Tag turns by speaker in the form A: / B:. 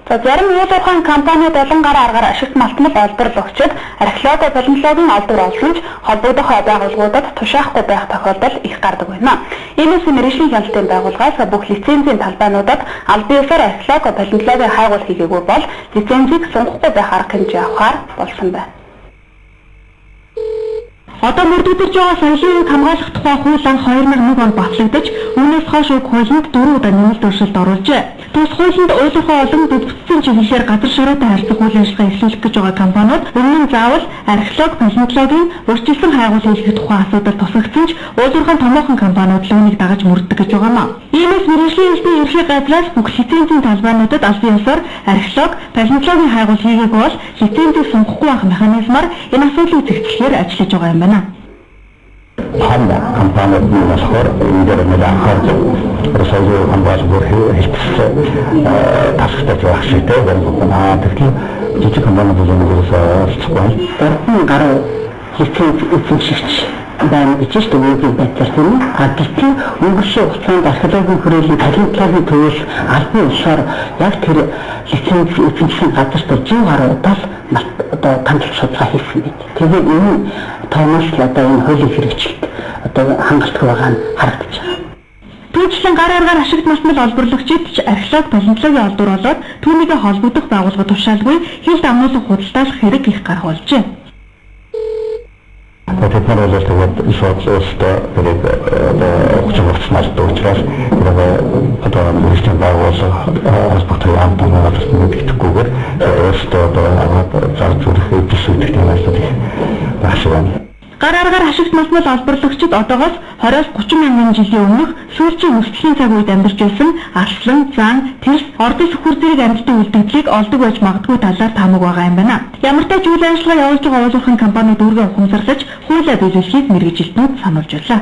A: За зарим уул уурхайн компаниуд олон гараа аргаар ашигт малтмал олборлогчид археологи боловсролын олдвор олсон ч холбогдох байгууллагуудад тушаахгүй байх тохиолдол их гардаг байна. Иймээс мэргэжлийн хяналтын байгууллагаас бүх лицензийн талбайнуудад аль биесээр археологи боловсролын хайгуул хийгээгүй бол лицензийг сунгахгүй байх арга хэмжээ авахар болсон байна. Одоо мөрдөгдөж байгаа соёлын үеийг хамгаалах тухай хууль анх 2001 онд батлагдаж, үүнээс хойш уг хуулинд 4 удаа нэмэлт өөрчлөлт оруулжээ. Тус хуулинд өөрийнхөө олон дэвтгцсэн чиглэлээр газар шороотой харьцах үйл ажиллагаа эхлүүлэх гэж байгаа компаниуд өмнө нь заавал археологи, палеонтологийн урьдчилсан хайгуул хийх тухай асуудал тусгагдсан ч өөрийнхөө томоохон компаниуд л үүнийг дагаж мөрддөг гэж байгаамаа. Иймээс мэргэжлийн элбэг ерхий газраас бүх лицензийн талбайнуудад аль биесээр археологи, палеонтологийн хайгуул хийгээг бол лицензийг сунгахгүй байх механизмаар энэ асуудлыг зэгцлэхээр ажиллаж байгаа юм байна.
B: Ханда компаниуд нь болохоор энэ дээр нэг анхаарч соёлын хамгаалалт хэлбэртэй тасалтай байх шийдтэй байна. Тэгэхээр жижиг компаниуд зөвлөмжөөс олцгүй. Дөрвөн гаруй лиценз эзэмшигч байна гэж ч төвөөрөмж байдлаар тийм. Гэтэл өнгөрсөн хугацаанд археологийн хүрээлэн палеонтологийн төвөөс албан ёсоор яг тэр лиценз эзэмшсэн газарт 100 гаруй удаа одоо тамилт судалгаа хийсэн мэт. Тэгээд энэ тоомоос л одоо энэ хуулийн хэрэгжилт одоо хангалттай байгаа нь харагдаж байна. Түүнчлэн гар аргаар ашигт малтмал олборлогчид ч археологи, палеонтологийн олдвор болоод түүнийгээ холбогдох байгууллага тушаалгүй хил дамнуулах худалдаалах хэрэг их гарах болжээ. Тэгээд нэрэлт тэгээд ишоцтой тэгээд очгоцнаас дуучрал одоо мөрөстэй байгууллага холбоотой амтнаас мэдгэдэггүйгээр өөрсдөө одоо зар зүрх эвдэсүүдтэй ажилладаг байна.
A: Гар аргаар ашигт малтмал олборлогчид одоогоос 20-30 мянган жилийн өмнөх сүүлчийн өсөлтийн цаг үед амьдарч байсан арслан, зан, тэрс, ордон сүхүр зэрэг амьтдын үлдэгдлийг олдог байж магадгүй талаар таамаг байгаа юм байна. Ямар ч тач үйл ажиллагаа явуулж байгаа уул уурхайн компаниуд үүргээ ухамсарлаж хуулиа биелүүлэхийг мэргэжилтнүүд сануулж байлаа.